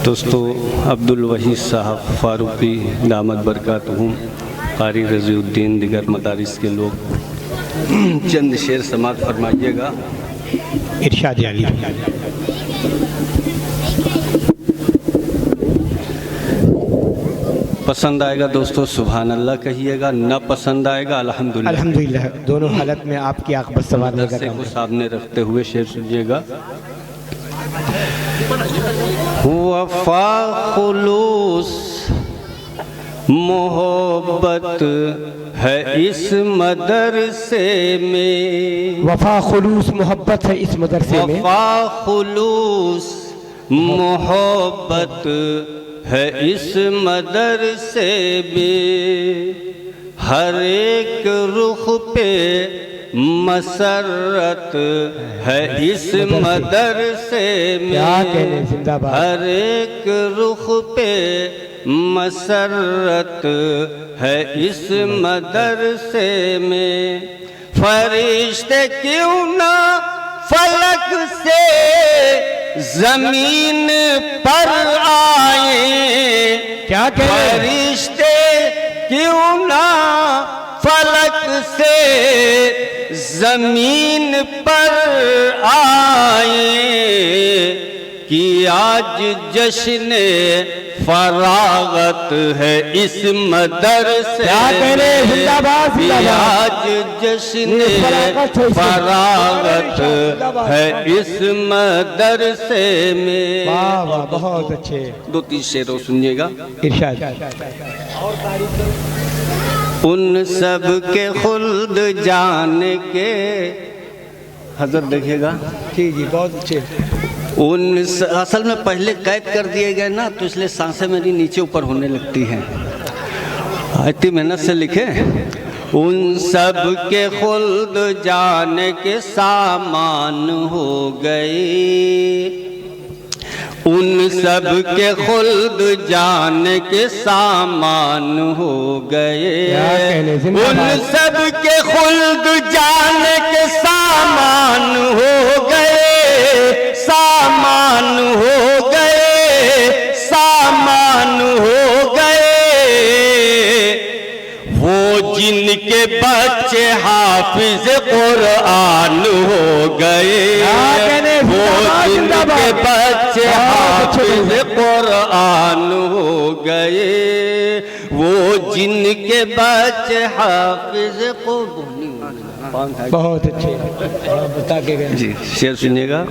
दोस्तों, अब्दुल वहीद साहब फारूकी दामद बरकातहुम, कारी रज़ीउद्दीन, दिगर मदारिस के लोग चंद शेर समात फरमाइएगा। इरशाद अली। पसंद आएगा दोस्तों सुभान अल्लाह कहिएगा, न पसंद आएगा अल्हम्दुलिल्लाह। अल्हम्दुलिल्लाह। दोनों हालत में आपकी आंख पर सवार को सामने रखते हुए शेर सुनिएगा। वफा खुलूस मोहब्बत है इस मदरसे में, वफा खुलूस मोहब्बत है इस मदरसे में, वफा खुलूस मोहब्बत है इस मदरसे में, हर एक रुख पे मसरत है इस मदरसे में, हर एक रुख पे मसरत है इस मदरसे में। फरिश्ते क्यों ना फलक से जमीन पर आए, क्या फरिश्ते क्यों ना फलक से जमीन पर आए, कि आज जश्न फरागत है इस मदरसे में, आज जश्न फरागत है इस मदरसे में। वाह वाह, बहुत अच्छे। दो तीन शेरों सुनिएगा। इरशाद। उन सब के खुल्द जाने के, हजरत देखिएगा। जी जी, बहुत अच्छे। असल में पहले कैद कर दिए गए ना, तो इसलिए सांसें मेरी नीचे ऊपर होने लगती हैं। इतनी मेहनत से लिखे। उन सब के खुल्द जाने के सामान हो गए, उन सब के खुल्द जाने के सामान हो गए, उन सब के खुल्द जाने के सामान हो गए, सामान हो गए, सामान हो गए। वो जिनके बच्चे हाफिज कुरान हो गए, वो जिनके बच्चे हाफिज कुरान हो गए, वो जिनके बच्चे हाफिज कुरान। बहुत अच्छे, बता के गए जी। शेर सुनिएगा।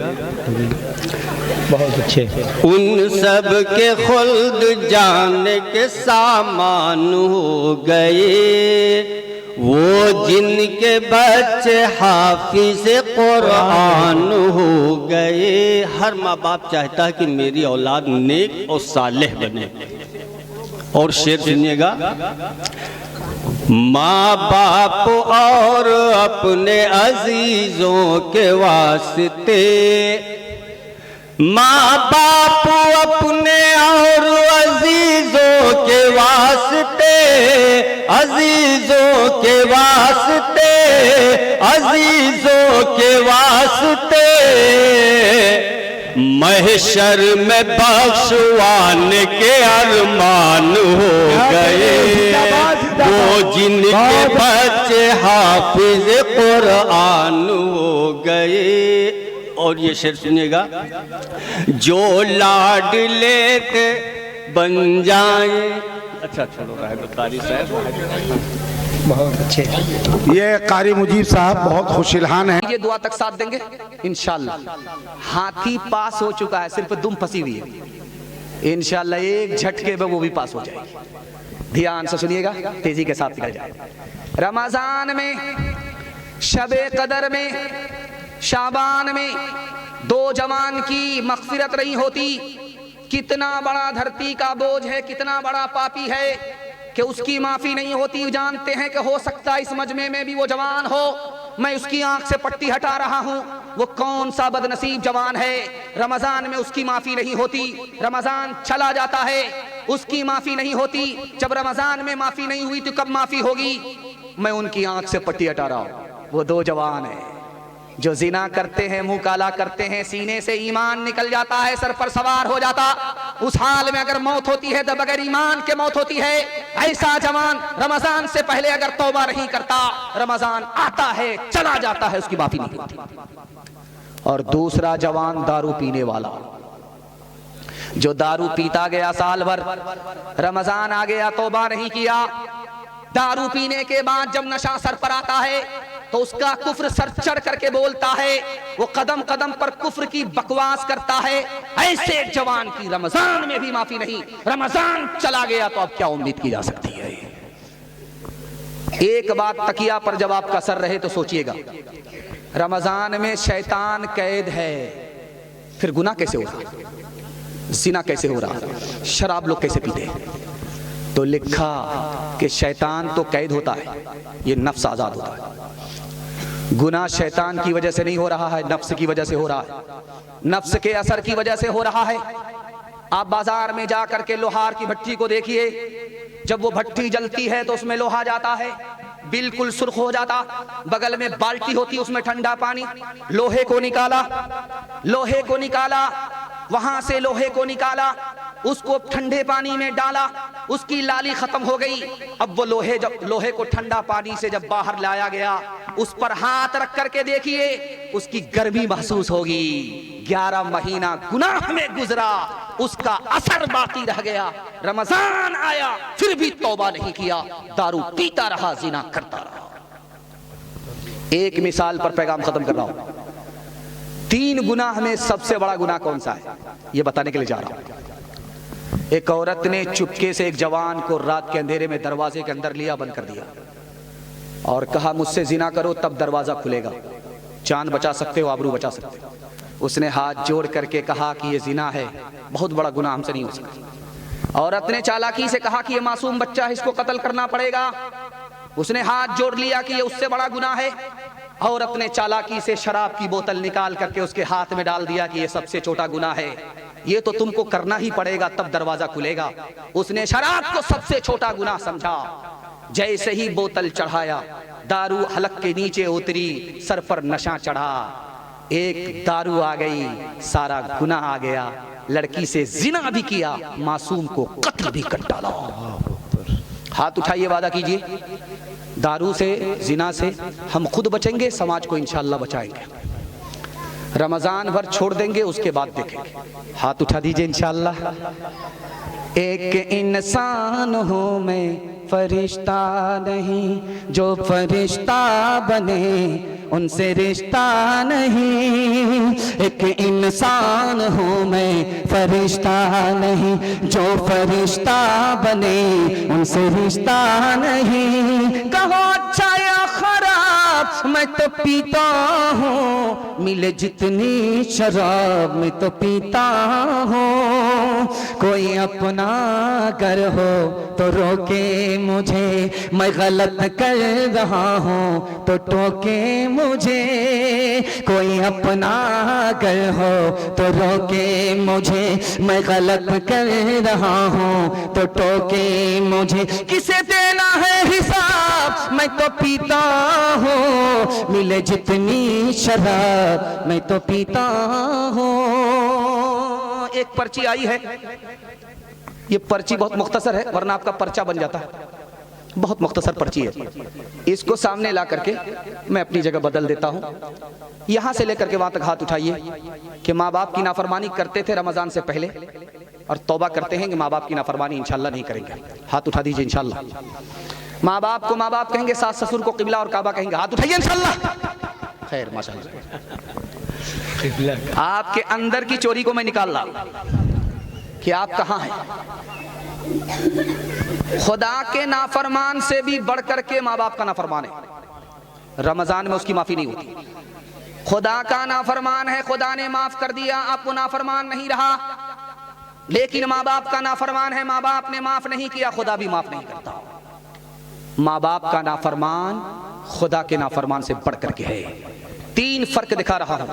बहुत अच्छे। उन सब के खुल्द जाने के सामान हो गए, वो जिनके बच्चे हाफिज कुरान हो गए। हर माँ बाप चाहता है कि मेरी औलाद नेक और सालेह बने। और शेर सुनिएगा। माँ बाप और अपने अजीजों के वास्ते, माँ बाप अपने और अजीजों के वास्ते, अजीजों के वास्ते, अजीजों के वास्ते, महशर में बख्शवाने के अरमान हो गए, वो जिनके बच्चे हाफिज कुरान हो गए। और ये शेर सुनिएगा। जो लाड लेके बन जाए। अच्छा चलो रहा है कारी साहब। बहुत अच्छे। ये कारी मुजीब साहब बहुत खुशहाल हैं। ये दुआ तक साथ देंगे इंशाल्लाह। हाथी पास हो चुका है, सिर्फ दुम फंसी हुई है। इंशाल्लाह एक झटके में वो भी पास हो जाएगी। ध्यान से सुनिएगा, तेजी के साथ निकल जाए। रमजान में, शबे कदर में, शाबान में दो जवान की मग़फ़िरत नहीं होती। कितना बड़ा धरती का बोझ है, कितना बड़ा पापी है कि उसकी माफ़ी नहीं होती। जानते हैं कि हो सकता है इस मजमे में भी वो जवान हो, मैं उसकी आंख से पट्टी हटा रहा हूँ। वो कौन सा बदनसीब जवान है, रमज़ान में उसकी माफ़ी नहीं होती। रमज़ान चला जाता है, उसकी माफ़ी नहीं होती। जब रमज़ान में माफ़ी नहीं हुई तो कब माफ़ी होगी? मैं उनकी आंख से पट्टी हटा रहा हूँ। वो दो जवान हैं जो जिना करते हैं, मुंह काला करते हैं, सीने से ईमान निकल जाता है, सर पर सवार हो जाता। उस हाल में अगर मौत होती है तो बगैर ईमान के मौत होती है। ऐसा जवान रमजान से पहले अगर तौबा नहीं करता, रमजान आता है चला जाता है, उसकी माफी नहीं होती। और दूसरा जवान दारू पीने वाला, जो दारू पीता गया साल भर, रमजान आ गया तौबा नहीं किया, दारू पीने के बाद जब नशा सर पर आता है तो उसका कुफ्र सर चढ़ करके बोलता है, वो कदम कदम पर कुफ्र की बकवास करता है। ऐसे जवान की रमजान में भी माफी नहीं। रमजान चला गया तो अब क्या उम्मीद की जा सकती है। एक बात तकिया पर जब आपका सर रहे तो सोचिएगा, रमजान में शैतान कैद है, फिर गुनाह कैसे हो रहा, जिना कैसे हो रहा, शराब लोग कैसे पीते हैं। तो लिखा कि शैतान तो कैद होता है, ये नफ्स आजाद होता है। गुनाह शैतान की वजह से नहीं हो रहा है, नफ्स की वजह से हो रहा है, नफ्स के असर की वजह से हो रहा है। आप बाजार में जाकर के लोहार की भट्टी को देखिए, जब वो भट्टी जलती है तो उसमें लोहा जाता है, बिल्कुल सुर्ख हो जाता, बगल में बाल्टी होती, उसमें ठंडा पानी, लोहे को निकाला, वहां से लोहे को निकाला, उसको ठंडे पानी में डाला, उसकी लाली खत्म हो गई। अब वो लोहे को ठंडा पानी से जब बाहर लाया गया, उस पर हाथ रख करके देखिए, उसकी गर्मी महसूस होगी। 11 महीना गुनाह में गुजरा, उसका असर बाकी रह गया। रमजान आया फिर भी तौबा नहीं किया, दारू पीता रहा, जिना करता रहा। एक मिसाल पर पैगाम खत्म कर रहा हूं। 3 गुनाह में सबसे बड़ा गुनाह कौन सा है, यह बताने के लिए जा रहा हूं। एक औरत ने चुपके से एक जवान को रात के अंधेरे में दरवाजे के अंदर लिया, बंद कर दिया और कहा मुझसे जिना करो तब दरवाजा खुलेगा, जान बचा सकते हो, आबरू बचा सकते हो। उसने हाथ जोड़ करके कहा कि ये जिना है, बहुत बड़ा गुनाह, हमसे नहीं हो सकता। औरत ने चालाकी से कहा कि ये मासूम बच्चा है, इसको कत्ल करना पड़ेगा। उसने हाथ जोड़ लिया कि ये उससे बड़ा गुनाह है। औरत ने चालाकी से शराब की बोतल निकाल करके उसके हाथ में डाल दिया कि ये सबसे छोटा गुनाह है, ये तो तुमको करना ही पड़ेगा तब दरवाजा खुलेगा। उसने शराब को सबसे छोटा गुनाह समझा। जैसे ही बोतल चढ़ाया, दारू हलक के नीचे उतरी, सर पर नशा चढ़ा, एक दारू आ गई, सारा गुनाह आ गया। लड़की से जिना भी किया, मासूम को कत्ल भी कर डाला। हाथ उठाइए, वादा कीजिए, दारू से, जिना से हम खुद बचेंगे, समाज को इंशाअल्लाह बचाएंगे। रमजान भर छोड़ देंगे, उसके बाद देखेंगे। हाथ उठा दीजिए इंशाअल्लाह। एक इंसान हूँ मैं, फरिश्ता नहीं, जो फरिश्ता बने उनसे रिश्ता नहीं। एक इंसान हूँ मैं, फरिश्ता नहीं, जो फरिश्ता बने उनसे रिश्ता नहीं। कहो अच्छा या खराब, मैं तो पीता हूँ, मिले जितनी शराब मैं तो पीता हूँ। कोई अपना घर हो तो रोके मुझे, मैं गलत कर रहा हूँ तो टोके मुझे। कोई अपना घर हो तो रोके मुझे, मैं गलत कर रहा हूँ तो टोके मुझे। किसे देना है हिसाब, मैं तो पीता हूँ, मिले जितनी शराब मैं तो पीता हूँ। एक पर्ची आई है, ये पर्ची बहुत मुख्तसर है, वरना आपका पर्चा बन जाता है। बहुत मुख्तसर पर्ची है, इसको सामने ला करके मैं अपनी जगह बदल देता हूँ। यहाँ से लेकर के वहाँ तक हाथ उठाइए कि माँ बाप की नाफरमानी करते थे रमज़ान से पहले और तौबा करते हैं कि माँ बाप की नाफरमानी इंशाल्लाह नहीं करेंगे। हाथ उठा दीजिए इंशाल्लाह। माँ बाप को माँ बाप कहेंगे, सास ससुर को किबला और काबा कहेंगे। हाथ उठाइए इंशाल्लाह। खैर माशाल्लाह। आपके अंदर की चोरी को मैं निकाल रहा कि आप कहाँ हैं। खुदा के नाफरमान से भी बढ़ करके माँ बाप का नाफरमान है। रमजान में उसकी माफी नहीं होती। खुदा का नाफरमान है, खुदा ने माफ कर दिया, आपको नाफरमान नहीं रहा। लेकिन माँ बाप का नाफरमान है, माँ बाप ने माफ नहीं किया, खुदा भी माफ नहीं करता। माँ बाप का नाफरमान खुदा के नाफरमान से बढ़ करके है। 3 फर्क दिखा रहा हूं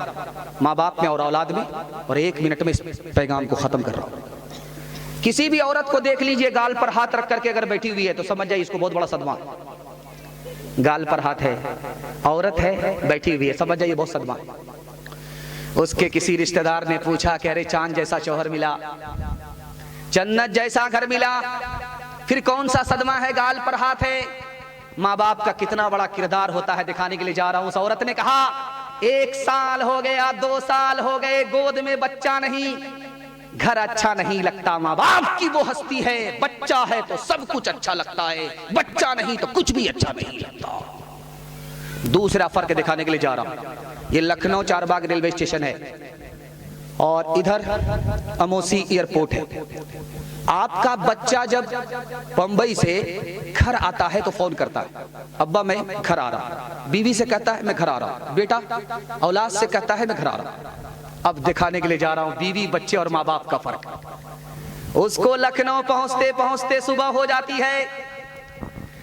माँ बाप में और औलाद में, और 1 मिनट में इस पैगाम को खत्म कर रहा हूं। किसी भी औरत को देख लीजिए, गाल पर हाथ रख करके अगर बैठी हुई है तो समझ जाइए इसको बहुत बड़ा सदमा है। गाल पर हाथ है, औरत है, बैठी हुई है, समझ जाइए बहुत सदमा है। उसके किसी रिश्तेदार ने पूछा कि अरे चांद जैसा शौहर मिला, जन्नत जैसा घर मिला, फिर कौन सा सदमा है, गाल पर हाथ है। माँ बाप का कितना बड़ा किरदार होता है दिखाने के लिए जा रहा हूं। उस औरत ने कहा 1 साल हो गया, 2 साल हो गए, गोद में बच्चा नहीं, घर अच्छा नहीं लगता। माँ बाप की वो हस्ती है, बच्चा है तो सब कुछ अच्छा लगता है, बच्चा नहीं तो कुछ भी अच्छा नहीं लगता। दूसरा फर्क दिखाने के लिए जा रहा हूं। ये लखनऊ चारबाग रेलवे स्टेशन है और इधर अमोसी एयरपोर्ट है। आपका बच्चा जब बंबई से घर आता है तो फोन करता है, अब्बा मैं घर आ रहा। बीवी से कहता है मैं घर आ रहा। बेटा औलाद से कहता है मैं घर आ रहा। अब दिखाने के लिए जा रहा हूं बीवी, बच्चे और माँ बाप का फर्क। उसको लखनऊ पहुंचते पहुंचते सुबह हो जाती है।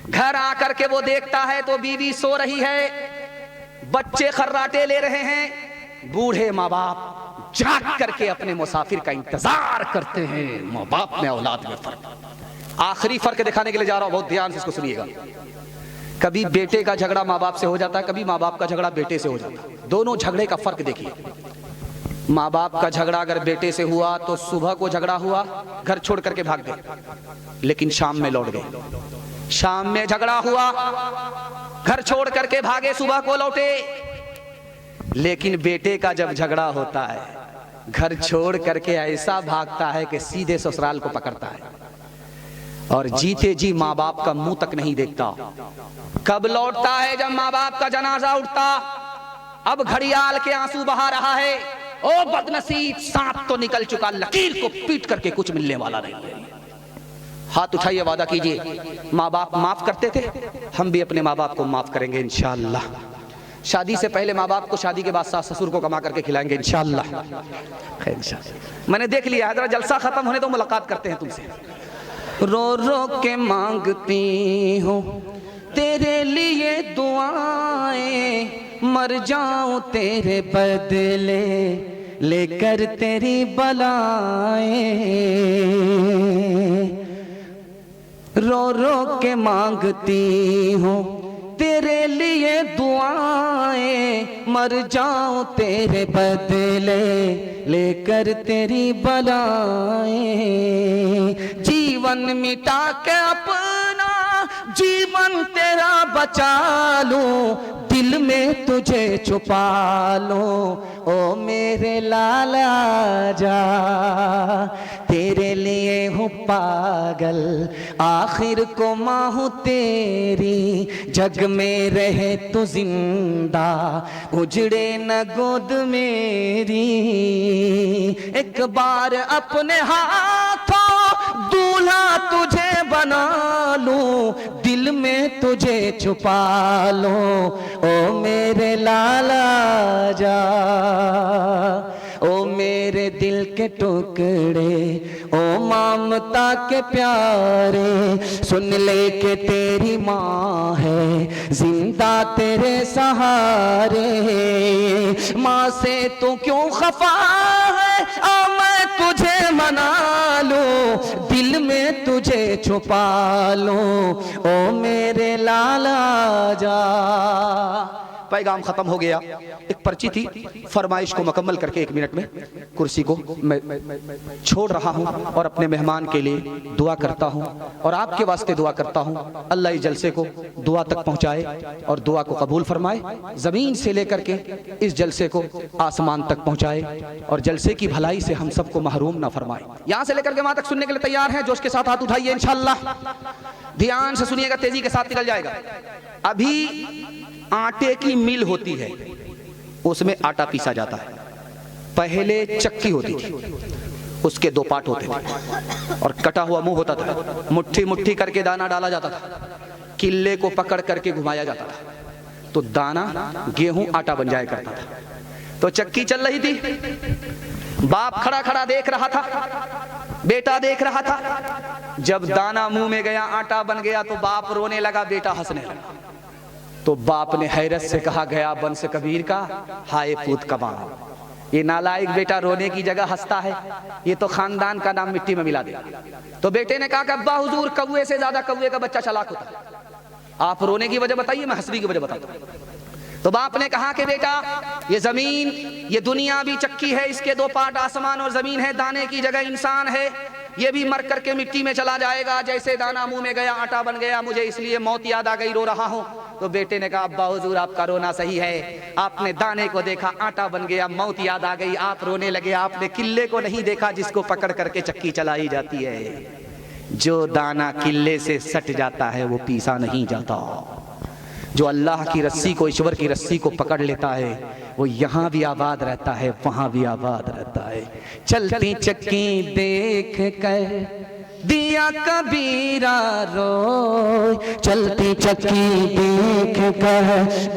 घर आकर के वो देखता है तो बीवी सो रही है, बच्चे खर्राटे ले रहे हैं। बूढ़े माँ बाप जाग करके अपने मुसाफिर का इंतजार करते हैं। माँ बाप में औलाद में फर्क। आखिरी फर्क दिखाने के लिए जा रहा हूं, बहुत ध्यान से इसको सुनिएगा। कभी बेटे का झगड़ा माँ बाप से हो जाता है, कभी माँ बाप का झगड़ा बेटे से हो जाता है। दोनों झगड़े का फर्क देखिए। माँ बाप का झगड़ा अगर बेटे से हुआ तो सुबह को झगड़ा हुआ, घर छोड़ करके भाग गए, लेकिन शाम में लौट गए। शाम में झगड़ा हुआ, घर छोड़ करके भागे, सुबह को लौटे। लेकिन बेटे का जब झगड़ा होता है, घर छोड़ करके ऐसा भागता है कि सीधे ससुराल को पकड़ता है और जीते जी माँ बाप का मुंह तक नहीं देखता। कब लौटता है? जब माँ बाप का जनाजा उठता। अब घड़ियाल के आंसू बहा रहा है, ओ बदनसीब, सांप तो निकल चुका, लकीर को पीट करके कुछ मिलने वाला नहीं है। हाथ उठाइए, वादा कीजिए। माँ बाप माफ करते थे, हम भी अपने माँ बाप को माफ करेंगे इंशाअल्लाह। शादी से पहले माँ बाप को, शादी के बाद सास ससुर को कमा करके खिलाएंगे इंशाअल्लाह। मैंने देख लिया है, जरा जलसा खत्म होने तो मुलाकात करते हैं तुमसे। रो रो के मांगती हूँ तेरे लिए दुआएं, मर जाऊं तेरे बदले लेकर तेरी बलाएं। रो रो के मांगती हूँ तेरे लिए दुआएं, मर जाऊं तेरे बदले लेकर तेरी बलाएं। जीवन मिटा के अपना जीवन तेरा बचा लूं, दिल में तुझे छुपा लूं। ओ मेरे लाला जा, तेरे लिए हूँ पागल, आखिर को माँ हूँ तेरी। जग में रहे तो जिंदा, उजड़े न गोद मेरी। एक बार अपने हाथों दूल्हा तुझे बना लूं, दिल में तुझे छुपा लूं। ओ मेरे लाला जा, ओ मेरे दिल के टुकड़े, ओ ममता के प्यारे। सुन ले के तेरी माँ है जिंदा तेरे सहारे। माँ से तू क्यों खफा है, आ मैं तुझे मना लूं, दिल में तुझे छुपा लूं। ओ मेरे लाला जा। पैगाम खत्म हो गया। एक पर्ची थी, फरमाइश को मुकम्मल करके 1 मिनट में कुर्सी को मैं छोड़ रहा हूं और अपने मेहमान के लिए दुआ करता हूं और आपके वास्ते दुआ करता हूं। अल्लाह इस जलसे को दुआ तक पहुंचाए और दुआ को कबूल फरमाए। जमीन से लेकर के इस जलसे को आसमान तक पहुंचाए और जलसे की भलाई से हम सबको महरूम ना फरमाए। यहां से लेकर के वहां तक सुनने के लिए तैयार हैं? जोश के साथ हाथ उठाइए इंशाअल्लाह। ध्यान से सुनिएगा, तेजी के साथ निकल जाएगा। अभी आटे की मिल होती है, उसमें आटा पीसा जाता है। पहले चक्की होती थी, उसके 2 पार्ट होते थे और कटा हुआ मुंह होता था। मुट्ठी मुट्ठी करके दाना डाला जाता था, किल्ले को पकड़ करके घुमाया जाता था तो दाना गेहूं आटा बन जाया करता था। तो चक्की चल रही थी, बाप खड़ा खड़ा देख रहा था, बेटा देख रहा था। जब दाना मुंह में गया, आटा बन गया तो बाप रोने लगा, बेटा हंसने लगा। तो बाप ने हैरत से कहा, गया बंस कबीर का, हाय पूत कमाल। ये नालायक बेटा रोने की जगह हंसता है, ये तो खानदान का नाम मिट्टी में मिला देगा। तो बेटे ने कहा कि अब्बा हुजूर, कौवे से ज्यादा कौवे का बच्चा चालाक होता है। आप रोने की वजह बताइए, मैं हंसने की वजह बताता हूं। तो बाप ने कहा कि बेटा, ये जमीन, ये दुनिया भी चक्की है, इसके 2 पार्ट आसमान और जमीन है। दाने की जगह इंसान है, ये भी मर करके मिट्टी में चला जाएगा। जैसे दाना मुंह में गया आटा बन गया, मुझे इसलिए मौत याद आ गई, रो रहा हूँ। तो बेटे ने कहा अब्बा हुजूर आपका रोना सही है, आपने दाने को देखा आटा बन गया, मौत याद आ गई, आप रोने लगे। आपने किले को नहीं देखा जिसको पकड़ करके चक्की चलाई जाती है। जो दाना किले से सट जाता है वो पीसा नहीं जाता। जो अल्लाह की रस्सी को, ईश्वर की रस्सी को पकड़ लेता है वो यहाँ भी आबाद रहता है, वहाँ भी आबाद रहता है। चलती चक्की देख कर दिया कबीरा रोय, चलती चक्की देख कर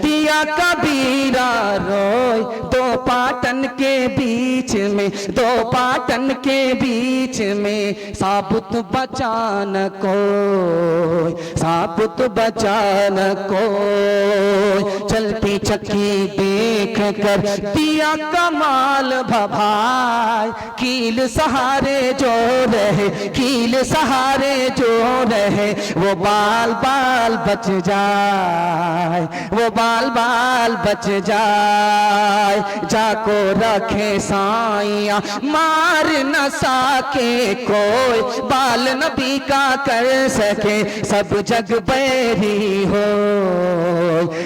दिया कबीरा रोय। दो पाटन के बीच में, दो पाटन के बीच में साबुत बचान कोई, साबुत बचान कोई। चलती चक्की देख कर दिया कमाल भभाई, कील सहारे जो रहे, कील सहारे जो रहे वो बाल बाल बच जाए, वो बाल बाल बच जाए। जाको रखे साइया मार न सके कोई, बाल नबी का कर सके सब जग बैरी हो,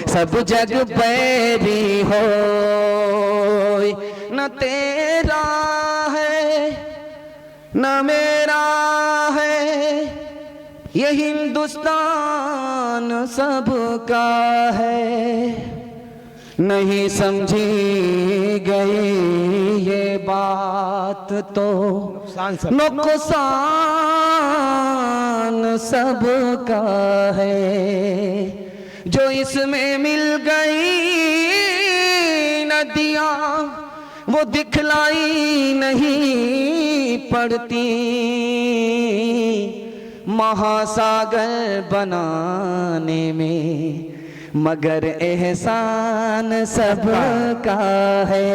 सब जग बैरी हो। न तेरा है न मेरा है, ये हिंदुस्तान सबका है। नहीं समझी गई ये बात तो नुकसान सबका है। जो इसमें मिल गई नदियाँ वो दिखलाई नहीं पड़ती, महासागर बनाने में मगर एहसान सबका है।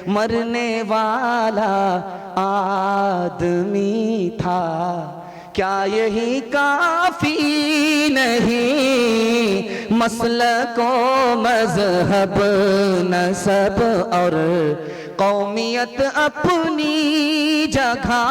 मरने वाला आदमी था, क्या यही काफी नहीं? मसलको मजहब नसब और कौमियत अपनी जगह,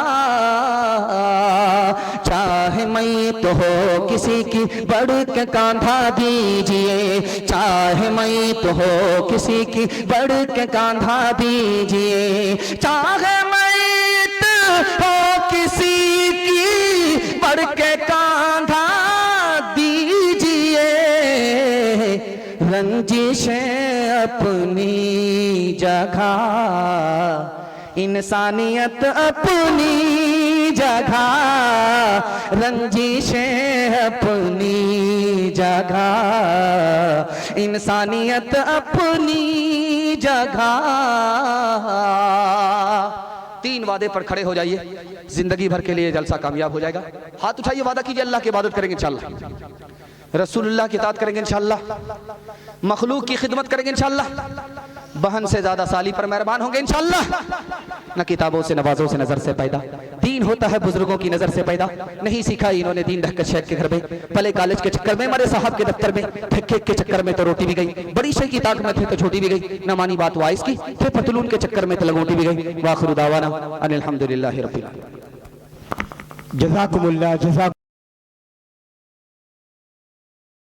चाहे मैं तो हो किसी की बढ़ के कांधा दीजिए, चाहे मैं तो हो किसी की बढ़ के कांधा दीजिए, चाहे मैं तो हो किसी की बढ़ के कांधा दीजिए। रंजिशें अपनी जगह, इंसानियत अपनी जगह, रंजिशें अपनी जगह, इंसानियत अपनी जगह। 3 वादे पर खड़े हो जाइए, जिंदगी भर के लिए जलसा कामयाब हो जाएगा। हाथ उठाइए, वादा कीजिए अल्लाह की इबादत करेंगे इंशाअल्लाह, रसूलुल्लाह की इताअत करेंगे इंशाअल्लाह, मखलूक की खिदमत करेंगे इंशाअल्लाह, बहन से ज्यादा साली पर मेहरबान होंगे इंशाअल्लाह। न किताबों से नवाजों से नजर से पैदा, दीन होता है बुजुर्गों की नजर से पैदा। नहीं सीखा इन्होंने दीन रहकर शेख के घर में, पहले कॉलेज के चक्कर में, मरे साहब के दफ्तर में, ठेके के चक्कर में तो रोटी भी गई, बड़ी शेख की ताक में थे तो छोटी भी गई, न मानी बात वाइस की, थे पतलून के चक्कर में तो लगोटी भी गई। वाखिर दावाना अनिल हम्दुलिल्लाहि रब्बिल आलमीन। जज़ाकुमुल्लाह जज़ाक